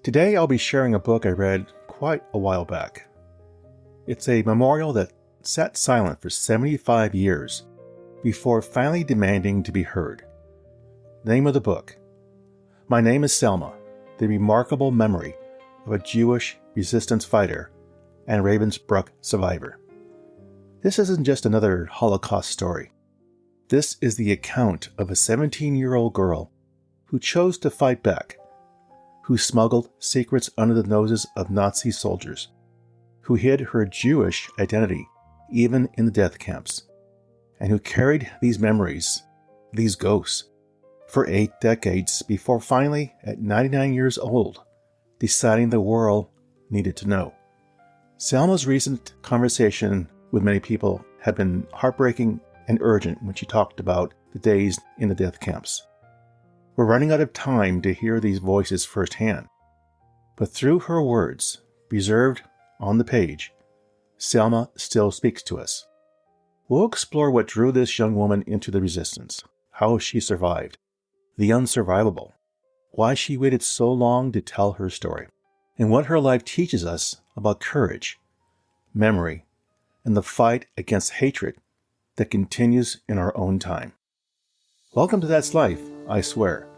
Today I'll be sharing a book I read quite a while back. It's a memorial that sat silent for 75 years before finally demanding to be heard. Name of the book: My Name is Selma, the remarkable memory of a Jewish resistance fighter and Ravensbrück survivor. This isn't just another Holocaust story. This is the account of a 17-year-old girl who chose to fight back, who smuggled secrets under the noses of Nazi soldiers, who hid her Jewish identity even in the death camps, and who carried these memories, these ghosts, for 8 decades before finally, at 99 years old, deciding the world needed to know. Selma's recent conversation with many people had been heartbreaking and urgent when she talked about the days in the death camps. We're running out of time to hear these voices firsthand, but through her words, preserved on the page, Selma still speaks to us. We'll explore what drew this young woman into the resistance, how she survived, the unsurvivable, why she waited so long to tell her story, and what her life teaches us about courage, memory, and the fight against hatred that continues in our own time. Welcome to That's Life, I Swear.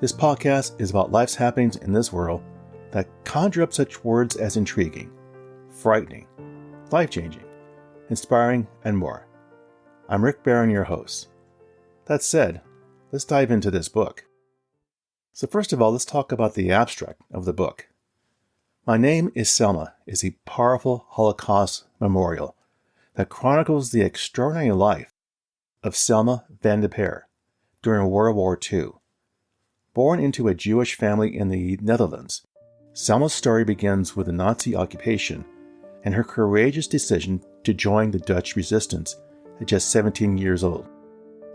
This podcast is about life's happenings in this world that conjure up such words as intriguing, frightening, life-changing, inspiring, and more. I'm Rick Barron, your host. That said, let's dive into this book. So first of all, let's talk about the abstract of the book. My Name is Selma is a powerful Holocaust memorial that chronicles the extraordinary life of Selma van Perre during World War II. Born into a Jewish family in the Netherlands, Selma's story begins with the Nazi occupation and her courageous decision to join the Dutch resistance at just 17 years old.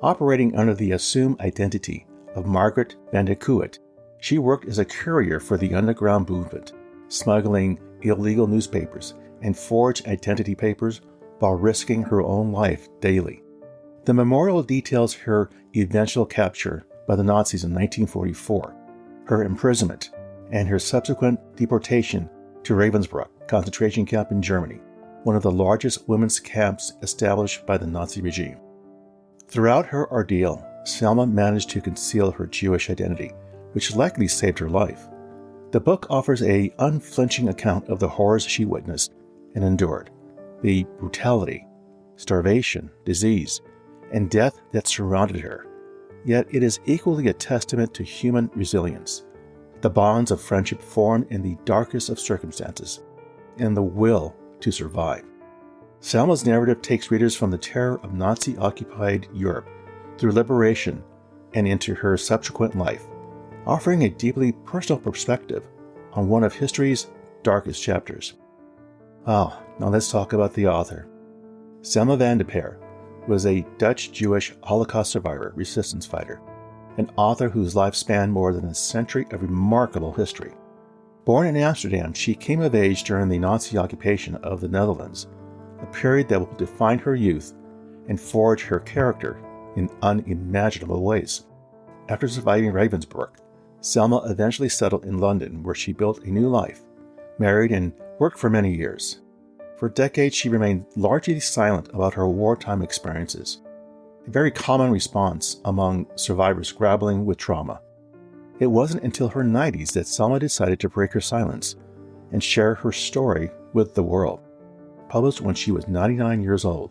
Operating under the assumed identity of Margaret van der Kuit, she worked as a courier for the underground movement, smuggling illegal newspapers and forged identity papers while risking her own life daily. The memorial details her eventual capture by the Nazis in 1944, her imprisonment, and her subsequent deportation to Ravensbrück concentration camp in Germany, one of the largest women's camps established by the Nazi regime. Throughout her ordeal, Selma managed to conceal her Jewish identity, which likely saved her life. The book offers an unflinching account of the horrors she witnessed and endured, the brutality, starvation, disease, and death that surrounded her. Yet it is equally a testament to human resilience, the bonds of friendship formed in the darkest of circumstances, and the will to survive. Selma's narrative takes readers from the terror of Nazi-occupied Europe through liberation and into her subsequent life, offering a deeply personal perspective on one of history's darkest chapters. Now let's talk about the author. Selma van Perre was a Dutch-Jewish Holocaust survivor, resistance fighter, an author whose life spanned more than a century of remarkable history. Born in Amsterdam, she came of age during the Nazi occupation of the Netherlands, a period that will define her youth and forge her character in unimaginable ways. After surviving Ravensbrück, Selma eventually settled in London, where she built a new life, married, and worked for many years. For decades, she remained largely silent about her wartime experiences, a very common response among survivors grappling with trauma. It wasn't until her 90s that Selma decided to break her silence and share her story with the world. Published when she was 99 years old,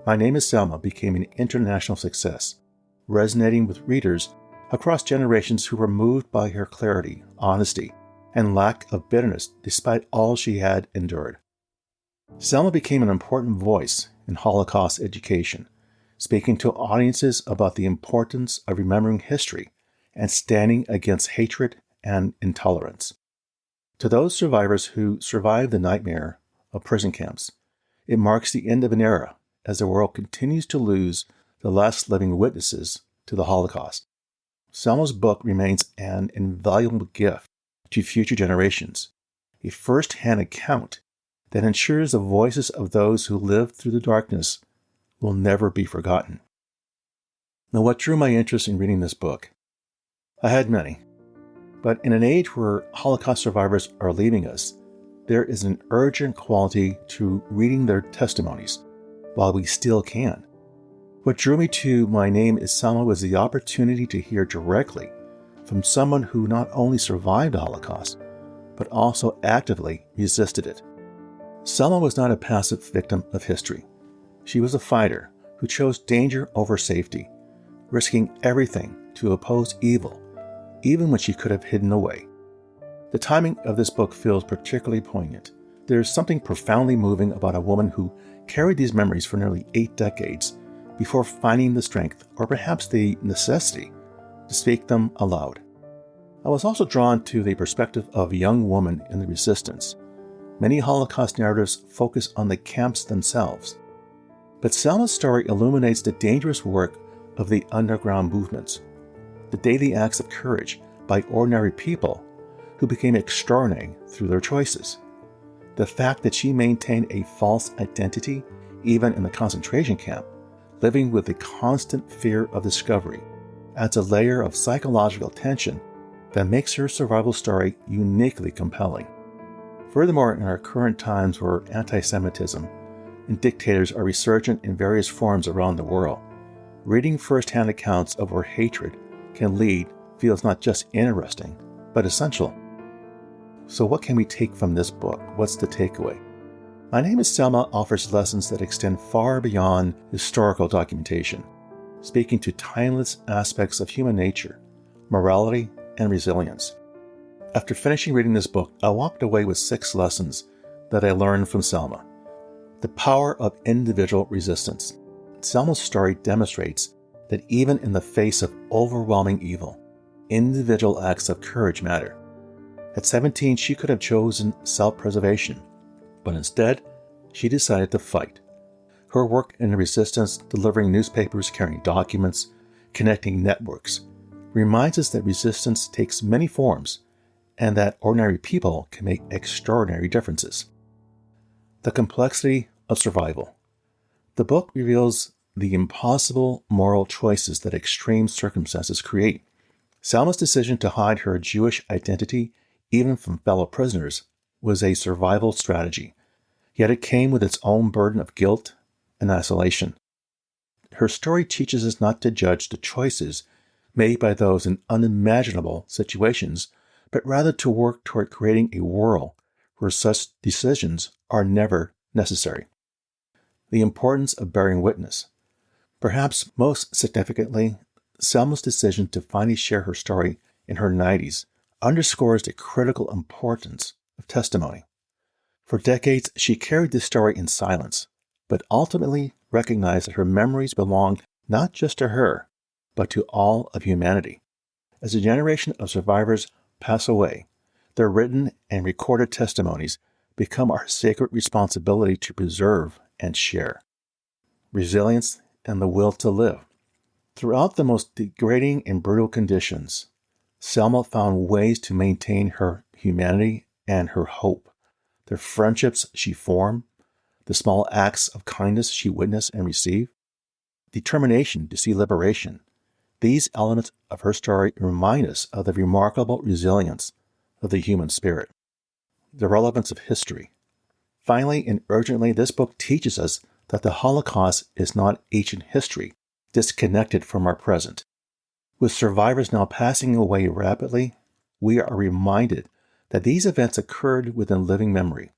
My Name is Selma became an international success, resonating with readers across generations who were moved by her clarity, honesty, and lack of bitterness despite all she had endured. Selma became an important voice in Holocaust education, speaking to audiences about the importance of remembering history and standing against hatred and intolerance. To those survivors who survived the nightmare of prison camps, it marks the end of an era as the world continues to lose the last living witnesses to the Holocaust. Selma's book remains an invaluable gift to future generations, a first-hand account that ensures the voices of those who lived through the darkness will never be forgotten. Now, what drew my interest in reading this book? I had many. But in an age where Holocaust survivors are leaving us, there is an urgent quality to reading their testimonies while we still can. What drew me to My Name is Selma was the opportunity to hear directly from someone who not only survived the Holocaust, but also actively resisted it. Selma was not a passive victim of history. She was a fighter who chose danger over safety, risking everything to oppose evil, even when she could have hidden away. The timing of this book feels particularly poignant. There is something profoundly moving about a woman who carried these memories for nearly 8 decades before finding the strength, or perhaps the necessity, to speak them aloud. I was also drawn to the perspective of a young woman in the resistance. Many Holocaust narratives focus on the camps themselves, but Selma's story illuminates the dangerous work of the underground movements, the daily acts of courage by ordinary people who became extraordinary through their choices. The fact that she maintained a false identity, even in the concentration camp, living with the constant fear of discovery, adds a layer of psychological tension that makes her survival story uniquely compelling. Furthermore, in our current times where anti-Semitism and dictators are resurgent in various forms around the world, reading first-hand accounts of where hatred can lead feels not just interesting, but essential. So what can we take from this book? What's the takeaway? My Name is Selma offers lessons that extend far beyond historical documentation, speaking to timeless aspects of human nature, morality, and resilience. After finishing reading this book, I walked away with 6 lessons that I learned from Selma. The power of individual resistance. Selma's story demonstrates that even in the face of overwhelming evil, individual acts of courage matter. At 17, she could have chosen self-preservation, but instead, she decided to fight. Her work in the resistance, delivering newspapers, carrying documents, connecting networks, reminds us that resistance takes many forms and that ordinary people can make extraordinary differences. The complexity of survival. The book reveals the impossible moral choices that extreme circumstances create. Selma's decision to hide her Jewish identity, even from fellow prisoners, was a survival strategy, yet it came with its own burden of guilt and isolation. Her story teaches us not to judge the choices made by those in unimaginable situations, but rather to work toward creating a world where such decisions are never necessary. The importance of bearing witness. Perhaps most significantly, Selma's decision to finally share her story in her 90s underscores the critical importance of testimony. For decades, she carried this story in silence, but ultimately recognized that her memories belonged not just to her, but to all of humanity. As a generation of survivors pass away, their written and recorded testimonies become our sacred responsibility to preserve and share. Resilience and the will to live. Throughout the most degrading and brutal conditions, Selma found ways to maintain her humanity and her hope. The friendships she formed, the small acts of kindness she witnessed and received, determination to see liberation. These elements of her story remind us of the remarkable resilience of the human spirit. The relevance of history. Finally and urgently, this book teaches us that the Holocaust is not ancient history, disconnected from our present. With survivors now passing away rapidly, we are reminded that these events occurred within living memory,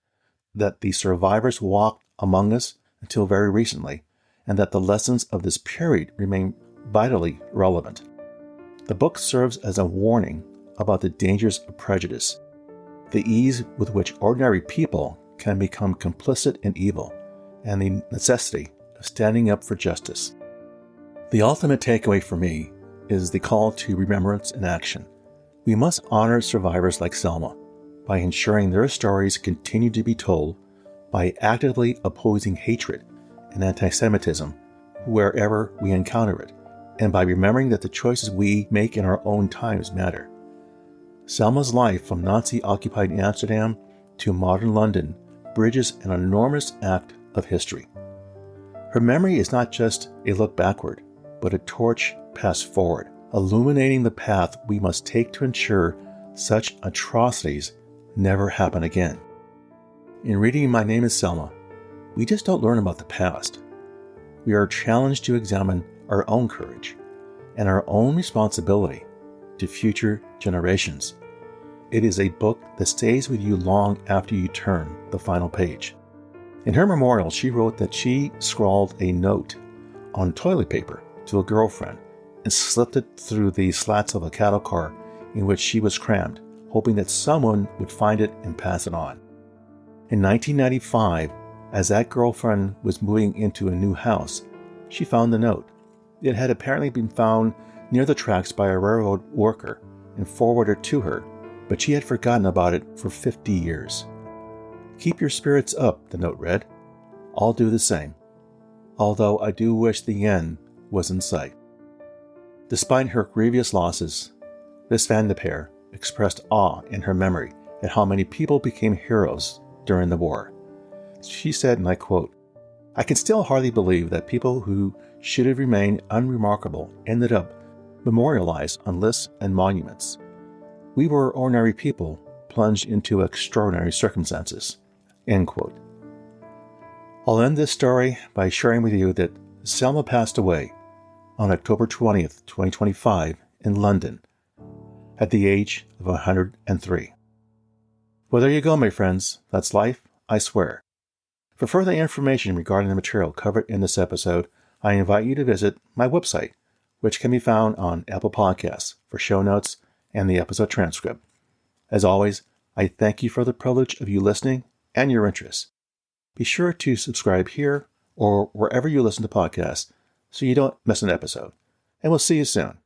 that the survivors walked among us until very recently, and that the lessons of this period remain vitally relevant. The book serves as a warning about the dangers of prejudice, the ease with which ordinary people can become complicit in evil, and the necessity of standing up for justice. The ultimate takeaway for me is the call to remembrance and action. We must honor survivors like Selma by ensuring their stories continue to be told, by actively opposing hatred and anti-Semitism wherever we encounter it, and by remembering that the choices we make in our own times matter. Selma's life from Nazi-occupied Amsterdam to modern London bridges an enormous act of history. Her memory is not just a look backward, but a torch passed forward, illuminating the path we must take to ensure such atrocities never happen again. In reading My Name is Selma, we just don't learn about the past. We are challenged to examine our own courage and our own responsibility to future generations. It is a book that stays with you long after you turn the final page. In her memorial, she wrote that she scrawled a note on toilet paper to a girlfriend and slipped it through the slats of a cattle car in which she was crammed, hoping that someone would find it and pass it on. In 1995, as that girlfriend was moving into a new house, she found the note. It had apparently been found near the tracks by a railroad worker and forwarded to her, but she had forgotten about it for 50 years. "Keep your spirits up," the note read. "I'll do the same, although I do wish the end was in sight." Despite her grievous losses, Miss Van de Perre expressed awe in her memory at how many people became heroes during the war. She said, and I quote, "I can still hardly believe that people who should have remained unremarkable ended up memorialized on lists and monuments. We were ordinary people plunged into extraordinary circumstances." End quote. I'll end this story by sharing with you that Selma passed away on October 20th, 2025 in London at the age of 103. Well, there you go, my friends. That's life, I swear. For further information regarding the material covered in this episode, I invite you to visit my website, which can be found on Apple Podcasts for show notes and the episode transcript. As always, I thank you for the privilege of you listening and your interest. Be sure to subscribe here or wherever you listen to podcasts so you don't miss an episode. And we'll see you soon.